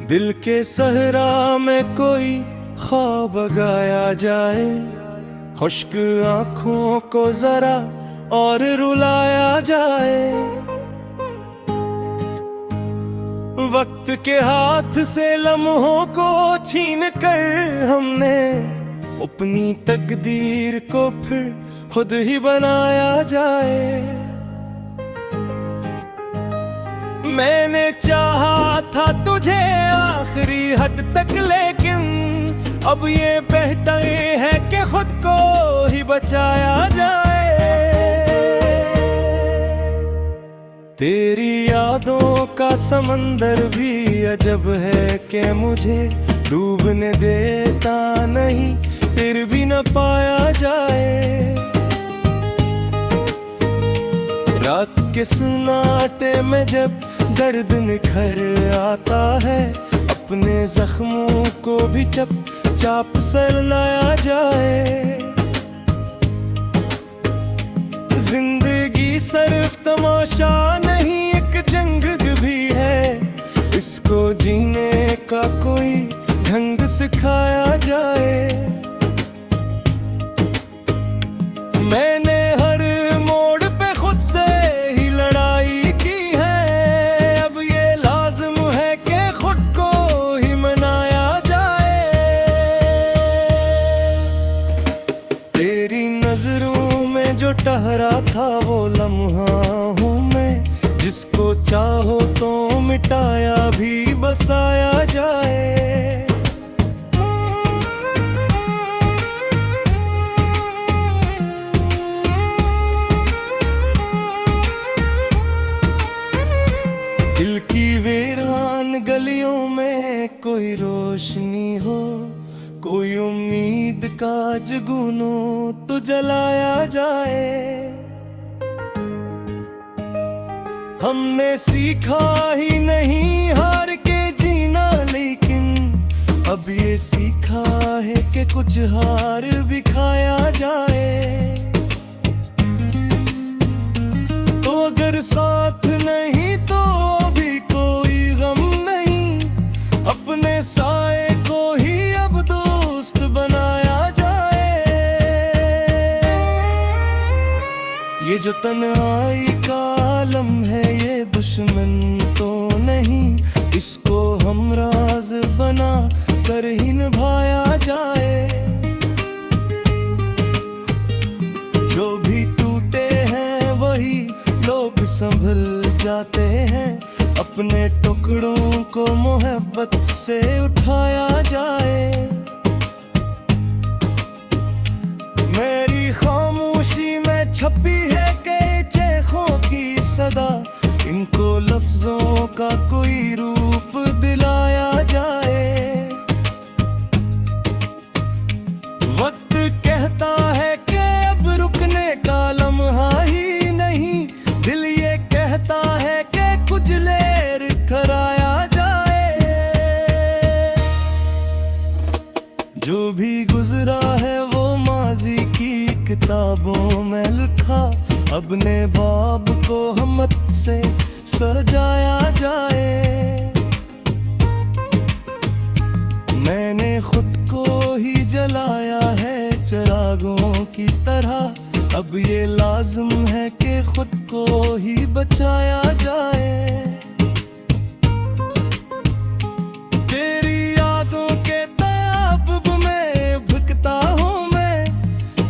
दिल के सहरा में कोई ख्वाब गाया जाए, खुश्क आंखों को जरा और रुलाया जाए। वक्त के हाथ से लम्हों को छीन कर हमने अपनी तकदीर को फिर खुद ही बनाया जाए। मैंने चाहा था तुझे आखिरी हद तक, लेकिन अब ये बेहतर है कि खुद को ही बचाया जाए। तेरी यादों का समंदर भी अजब है कि मुझे डूबने देता नहीं, फिर भी न पाया जाए। रात के सन्नाटे में जब दर्द निखर आता है, अपने जख्मों को भी चुपचाप सहलाया जाए। जिंदगी सिर्फ तमाशा नहीं, एक जंग भी है, इसको जीने का कोई ढंग सिखाया जाए। मैंने हर मोड़ पे खुद से ही लड़ाई की है, अब ये लाजिम है कि खुद को ही मनाया जाए। तेरी नजरों में जो ठहरा था वो लम्हा हूँ मैं, जिसको चाहो तो मिटाया भी बसाया जाए। दिल की वीरान गलियों में कोई रोशनी हो, कोई उम्मीद का जुगनू तो जलाया जाए। हमने सीखा ही नहीं हार के जीना, लेकिन अब ये सीखा है कि कुछ हार भी खाया जाए। तो अगर साथ नहीं तो भी कोई गम नहीं, अपने साए को ही अब दोस्त बनाया जाए। ये जो तन्हाई का आलम है ये दुश्मन तो नहीं, इसको हम राज बना कर ही निभाया जाए। जो भी टूटे हैं वही लोग संभल जाते हैं, अपने टुकड़ों को मोहब्बत से उठाया जाए। मेरी खामोशी में छपी है कि चेखों की सदा, इनको लफ्जों का कोई रूप दिलाया जाए। वक्त कहता है कि अब रुकने का लम्हा ही नहीं, दिल ये कहता है कि कुछ लेर कराया जाए। जो भी गुजरा है वो माजी की किताबों में लिखा, अपने बाब को हिम्मत से सजाया जाए। मैंने खुद को ही जलाया है चिरागों की तरह, अब ये लाजिम है कि खुद को ही बचाया जाए। तेरी यादों के ताबुब में भटकता हूँ मैं,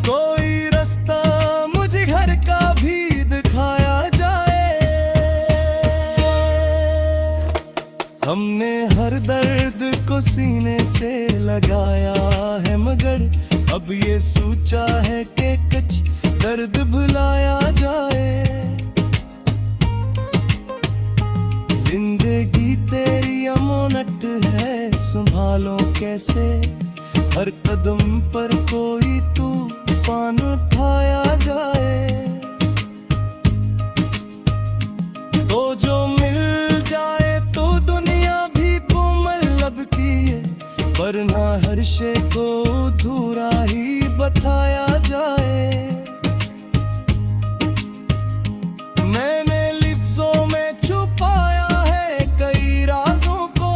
कोई रास्ता मुझे घर का भी दिखाया जाए। हमने हर दर्द को सीने से लगाया है, मगर अब ये सोचा है कि कुछ दर्द भुलाया जाए। जिंदगी तेरी अमानत है, संभालो कैसे, हर कदम पर कोई तूफान उठाया जाए। तो जो मिल जाए तो दुनिया भी कोमल लब की है, वरना हर शे को अधूरा ही बताया जाए। मैंने लिफ्ज़ों में छुपाया है कई राजों को,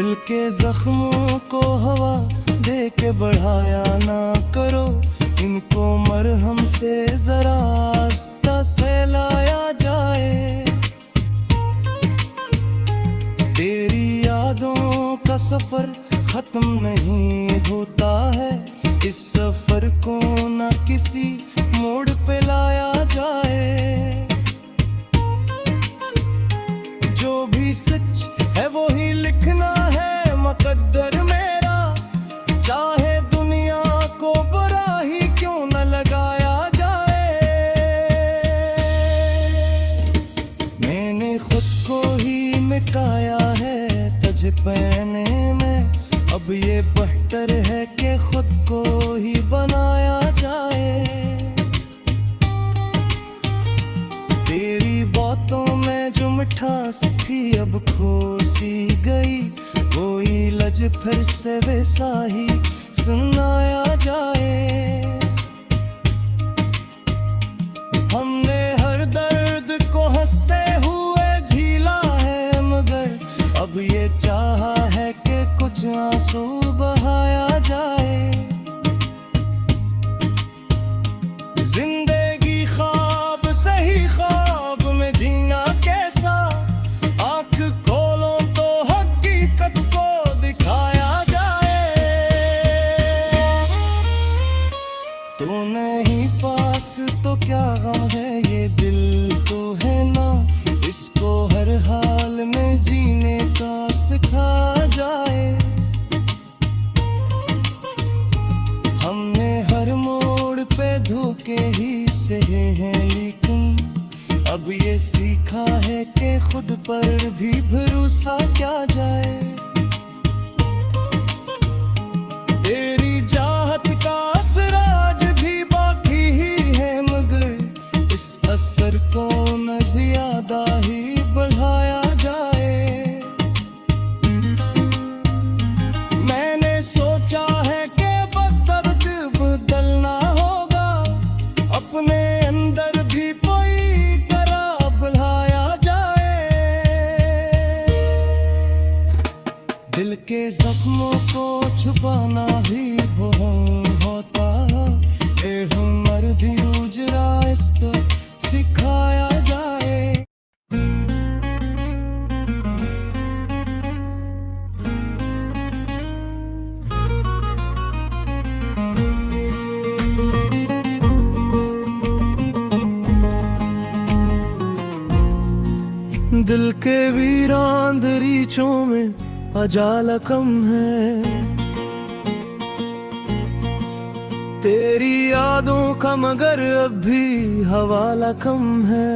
दिल के जख्मों को हवा दे के बढ़ाया ना करो, इनको मरहम से जरा आस्ता से लाया जाए। तेरी यादों का सफर खत्म नहीं होता है, इस सफर को ना किसी मोड़ पे लाया जाए। जो भी सच है वो ही लिखना है मुकद्दर मेरा, चाहे दुनिया को बुरा ही क्यों न लगाया जाए। मैंने खुद को ही मिटाया है तुझे पहने में, अब ये बेहतर है कि खुद को ही बनाया जाए। तेरी बातों में जो मिठास थी अब खो सी गई, कोई लज फिर से वैसा ही सुनाया जाए। हमने हर दर्द को हंसते हुए झीला है, मगर अब ये चाहा है कि कुछ आंसू बहाया जाए। जिंदगी ख्वाब सही ख्वाब में जीना कैसा, आंख खोलो तो हकीकत को दिखाया जाए। तू नहीं पास तो क्या गम है, ये दिल तो है ना, इसको हर हाल में जीने का सिखाया जाए। हमने हर मोड़ पे धोखे ही सहे हैं, लेकिन अब ये सीखा है कि खुद पर भी भरोसा क्या जाए। तेरी चाहत का असर आज भी बाकी ही है, मगर इस असर को न ज्यादा ही बढ़ाया जाए। मैंने सोचा है कि वक्त बदलना होगा, अपने अंदर भी कोई तरह बुलाया जाए। दिल के जख्मों को छुपाना भी बहुत होता, हुनर भी उजरा इस तो सिखाया जाए। दिल के वीरान दरीचों में अजाला कम है, तेरी यादों का मगर अब भी हवाला कम है।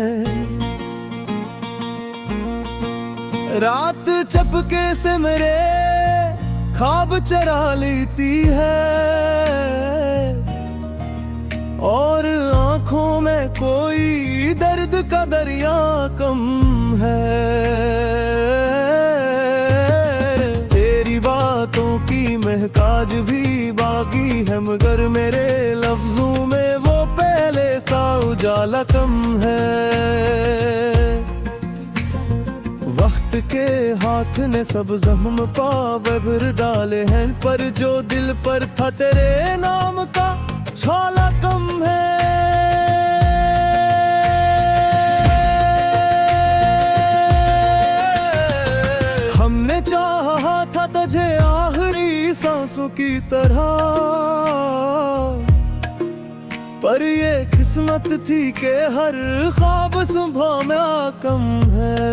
रात चपके से मेरे ख्वाब चरा लेती है, और आंखों में कोई दर्द का दरिया कम है। तेरी बातों की महकाज भी बाकी है, मगर मेरे लफ्जों में वो पहले सा उजाला कम है। वक्त के हाथ ने सब जख्म पावे भर डाले हैं, पर जो दिल पर था तेरे नाम का छाला कम है। हमने चाहा था तुझे आखिरी सांसों की तरह, पर ये किस्मत थी कि हर ख्वाब सुबह में कम है।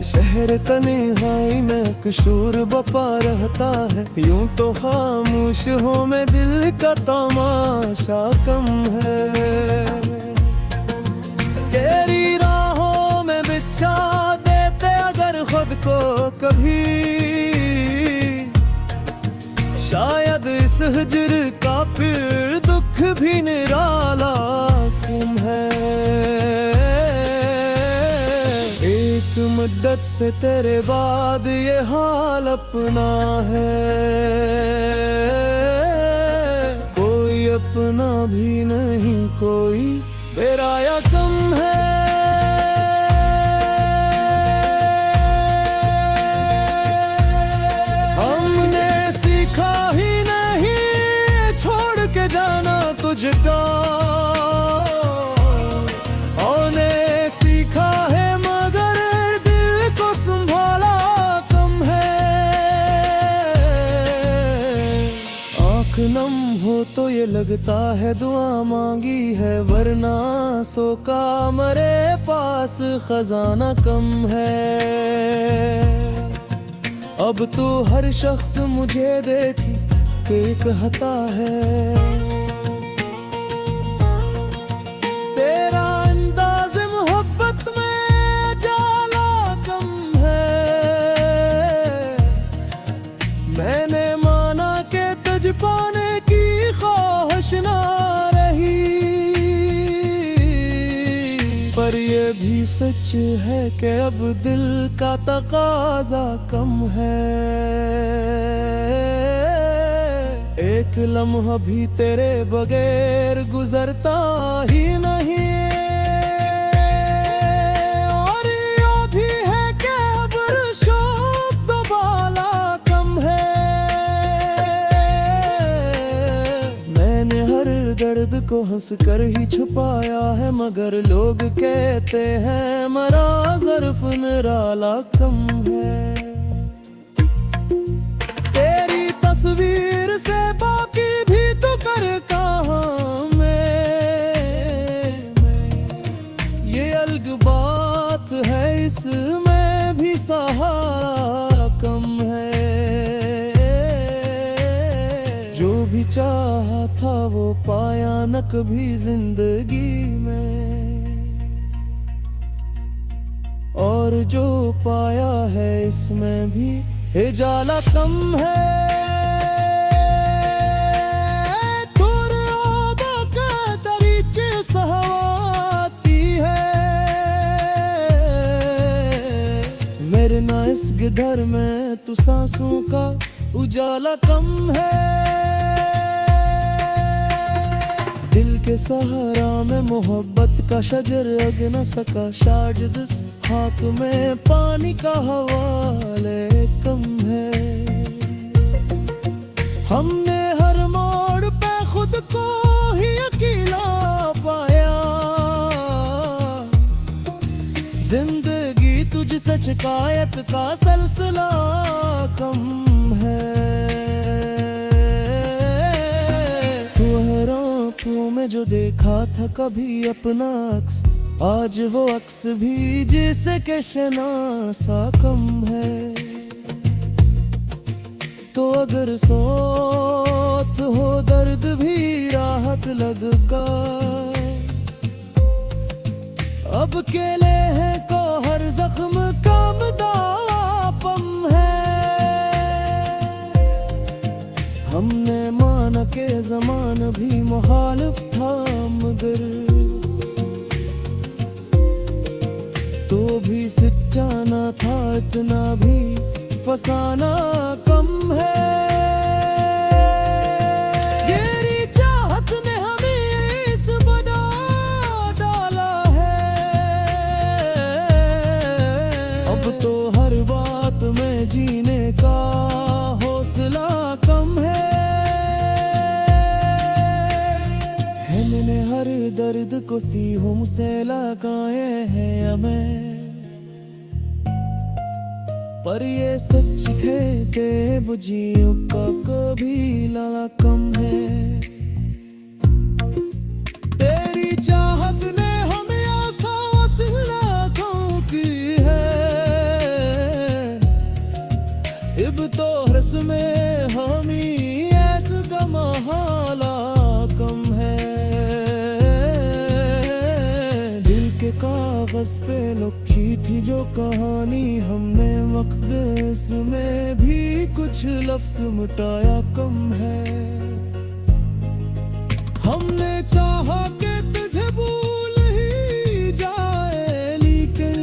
शहर तन्हाई में किशोर बपा रहता है, यूं तो खामोश हो में दिल का तमाशा कम है। तेरी राहों में बिछा देते अगर खुद को कभी, शायद इस हिजर का फिर दुख भी निराला कम है। एक मुद्दत से तेरे बाद ये हाल अपना है, कोई अपना भी नहीं, कोई मेरा या कम है। तो ये लगता है दुआ मांगी है, वरना सो का मरे पास खजाना कम है। अब तो हर शख्स मुझे देखी एक हता है, तेरा अंदाज़ मोहब्बत में जाला कम है। मैंने माना के तुझ पाने की ख्वाहिश ना रही, पर ये भी सच है कि अब दिल का तकाजा कम है। एक लम्हा भी तेरे बगैर गुजरता ही नहीं, और ये भी है कि अब शौक दोबाला कम है। मैंने हर दर्द को हंस कर ही छुपाया है, मगर लोग कहते हैं मरा ज़र्फ निराला कम है। तेरी तस्वीर से बाकी भी तो कर कहाँ मैं, ये अलग बात है, इसमें भी सहारा कम है। जो भी चाहा था वो पाया न कभी जिंदगी में, और जो पाया है इसमें भी उजाला कम है। मेरे ना इस गिधर में तू सांसों का उजाला कम है। दिल के सहारा में मोहब्बत का शजर अग न सका, शाजदिस हाथ में पानी का हवाले कम है। हमने हर मोड़ पे खुद को ही अकेला पाया, जिंदगी तुझसे शिकायत का सिलसिला कम है। आँखों में जो देखा था कभी अपना अक्स, आज वो अक्स भी जिसे के शनासा कम है। तो अगर सोत हो दर्द भी राहत लगगा, अब केले हैं को हर जख्म का मदापम है। हमने माना के ज़मान भी मुखालिफ था, मगर तो भी सच्चा न था, इतना भी फसाना कम है। तेरी चाहत ने हमें इस बना डाला है, अब तो हर बात में जीने का हौसला कम है। मैंने हर दर्द को सीहों से लगाए हैं हमें, पर ये सच है कि बुझियों का कभी लाला कम है। तेरी चाहत ने हमें आसा वसीला की है, इब तो हर्स में हमी ऐस का महाला कम है। दिल के कागज पे लिखी थी जो कहानी हमने मकदस में भी कुछ लफ्ज मिटाया कम है। हमने चाहा कि तुझे भूल ही जाए, लेकिन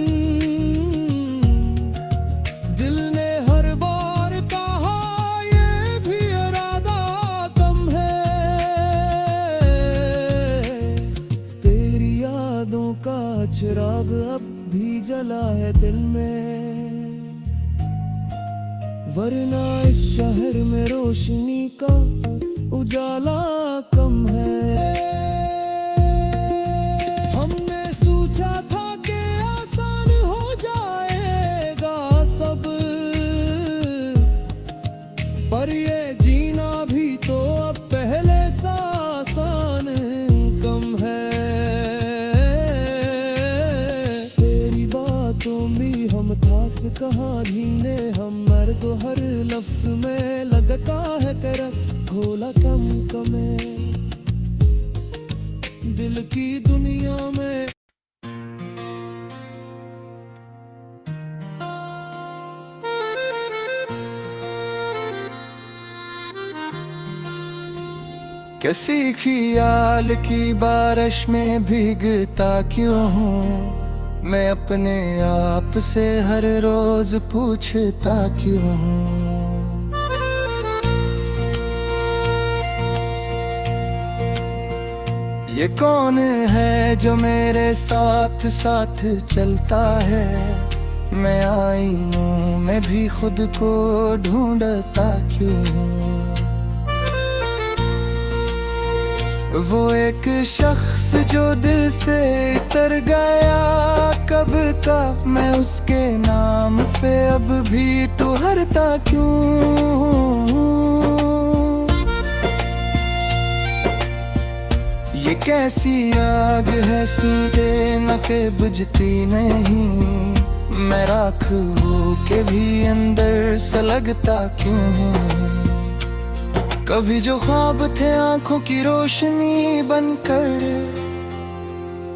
दिल ने हर बार कहा ये भी इरादा कम है। तेरी यादों का चिराग अब भी जला है दिल में, वरना इस शहर में रोशनी का उजाला कम है। हमने सोचा था कि आसान हो जाएगा सब, पर ये जीना भी तो अब पहले सा कहाँ ढूंढे हम मर्द, हर लफ्ज में लगता है तरस, खोला कम कमे दिल की दुनिया में। किसी ख्याल की बारिश में भीगता क्यों हूँ मैं, अपने आप से हर रोज पूछता क्यों हूँ। ये कौन है जो मेरे साथ साथ चलता है, मैं आईनों में भी खुद को ढूंढता क्यों हूँ। वो एक शख्स जो दिल से उतर गया कब का, मैं उसके नाम पे अब भी ठुहरता क्यों। ये कैसी आग है सीधे न के बुझती नहीं, मैं राख हो के भी अंदर से लगता क्यों हूँ। कभी जो ख्वाब थे आंखों की रोशनी बनकर,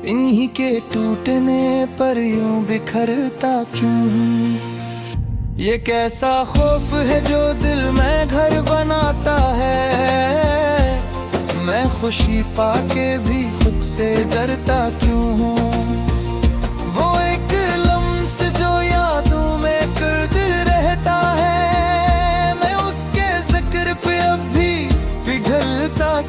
इन्हीं के टूटने पर यूं बिखरता क्यों। ये कैसा खौफ है जो दिल में घर बनाता है, मैं खुशी पाके भी खुद से डरता क्यों हूँ। वो एक लम्स जो यादों में कर्द रहता है,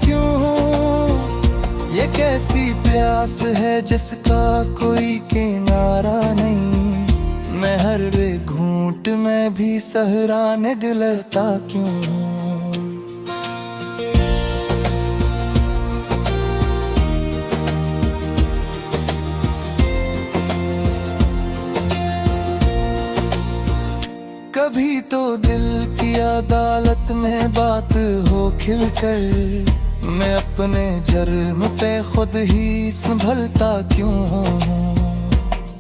क्यों हूँ। ये कैसी प्यास है जिसका कोई किनारा नहीं, मैं हर घूंट में भी सहराने दिलता क्यों हूँ। कभी तो दिल की अदालत में बात हो खिलकर, मैं अपने जुर्म पे खुद ही संभलता क्यों हूँ।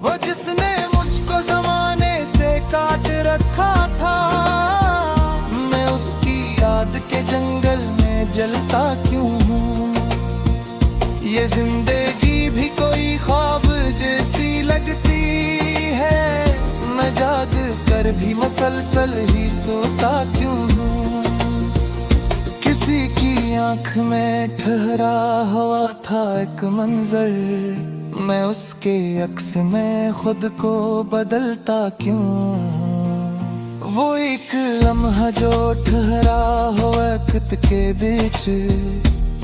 वो जिसने मुझको जमाने से काट रखा था, मैं उसकी याद के जंगल में जलता क्यों हूँ। ये जिंदगी भी कोई ख्वाब जैसी लगती है, मैं जाग कर भी मसलसल ही सोता क्यों हूँ। किसी की आंख में ठहरा हुआ था एक मंजर, मैं उसके अक्स में खुद को बदलता क्यों हूँ। वो एक लम्हा जो ठहरा हो वक्त के बीच,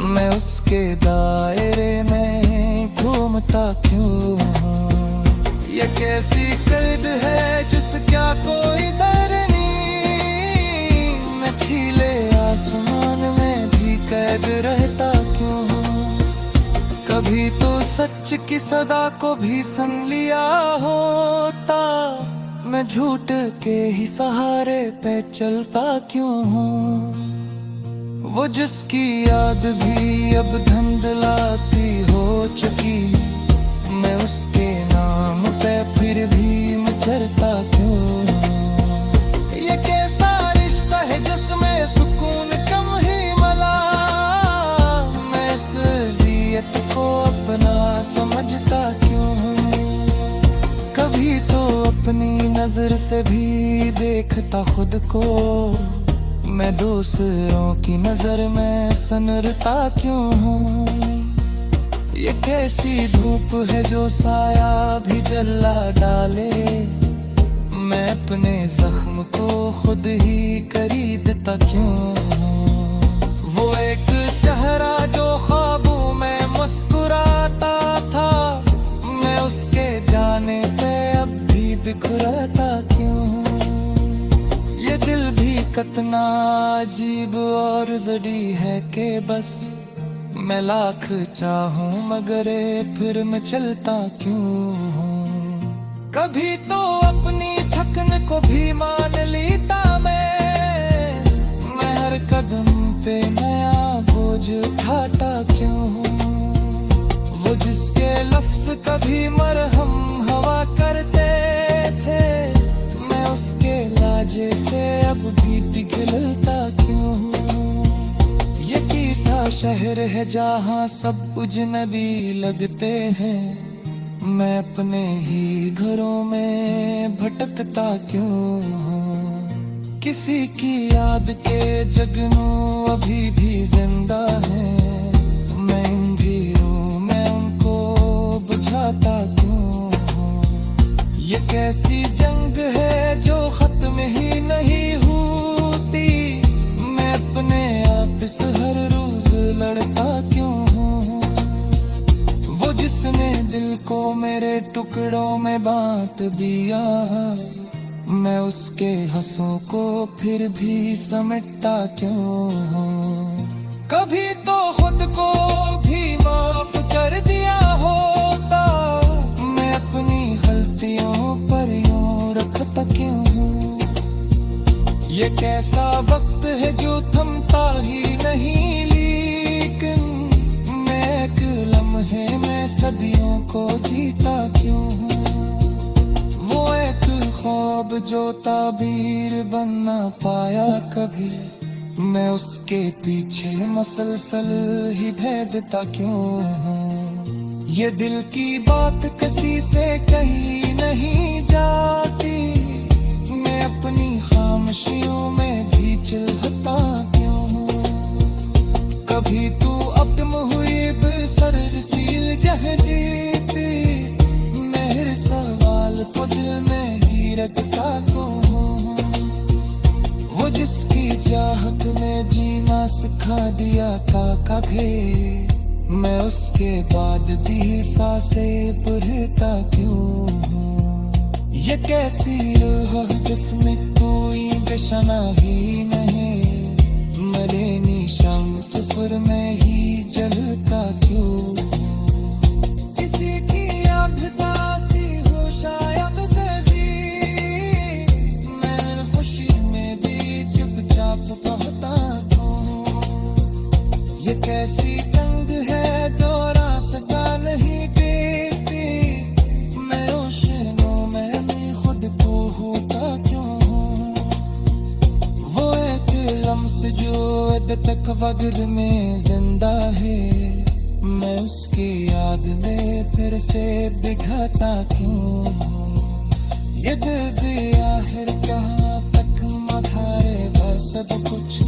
मैं उसके दायरे में घूमता क्यों हूँ। ये कैसी कैद है जिसका कोई दर नहीं, मैं खिले आसमान में भी कैद रहता क्यों हूँ। कभी तो सच की सदा को भी सुन लिया होता, मैं झूठ के ही सहारे पे चलता क्यों हूँ। वो जिसकी याद भी अब धुंधला सी हो चुकी, मैं उसके नाम पे फिर भी मचरता क्यों। ये कैसा रिश्ता है जिसमें सुकून कम ही मिला, मैं इस जियत को अपना समझता क्यों हूँ। कभी तो अपनी नजर से भी देखता खुद को, मैं दूसरों की नजर में सनरता क्यों हूँ। ये कैसी धूप है जो साया भी जला डाले, मैं अपने जख्म को खुद ही खरीदता क्यों हूँ। वो एक चेहरा जो ख्वाबों में मुस्कुराता था, मैं उसके जाने पे अब भी बिखराता क्यों हूँ। ये दिल भी कितना अजीब और जड़ी है कि बस मैं लाख चाहूं मगर फिर मैं चलता क्यों हूँ। कभी तो अपनी थकन को भी मान लेता मैं हर कदम पे नया बोझ उठाता क्यों हूँ। वो जिसके लफ्ज कभी मरहम हवा करते थे, मैं शहर है जहाँ सब अजनबी लगते हैं, मैं अपने ही घरों में भटकता क्यों हूँ। किसी की याद के जगनू अभी भी जिंदा है, मैं इन भीड़ों में उनको बुझाता क्यों हूँ। ये कैसी जंग है जो खत्म ही नहीं होती, मैं अपने आप से हर रोज लड़ता क्यों हूँ। वो जिसने दिल को मेरे टुकड़ों में बांट दिया, मैं उसके हंसों को फिर भी समेटता क्यों हूँ। कभी तो खुद को भी माफ कर दिया होता, मैं अपनी गलतियों पर यूं रखता क्यों हूँ। ये कैसा वक्त है जो थमता ही नहीं, लेकिन मैं एक लम्हे में सदियों को जीता क्यों हूँ। वो एक ख्वाब जो ताबीर बन ना पाया कभी, मैं उसके पीछे मसलसल ही भेदता क्यों हूँ। ये दिल की बात किसी से कही नहीं जाती, मैं अपनी खामोशियों में भी चिल्लाता क्यों हूँ। कभी तू अपम हुई सरसील जहदीती, मेरे सवाल को दिल में ही रखता क्यों हूँ। वो जिसकी चाहत में जीना सिखा दिया था कभी, मैं उसके बाद भी सांसें भरता क्यों हूँ। ये कैसी रूह है जिसमें कोई निशाना ही नहीं, मरे निशान सफर में ही जलता क्यों हूँ। किसी की याद दासी हो शायद कभी, मैं खुशी में भी चुपचाप कहता क्यों। ये कैसी तंग है जो रास्ता नहीं देती, मैं रोशनों में खुद को होता क्यों हूँ। वो एक लम्स जो अब तक वक्त में जिंदा है, मैं उसकी याद में फिर से बिघाता क्यों हूँ। ये दर्द आखिर कहाँ तक मधारेगा सब कुछ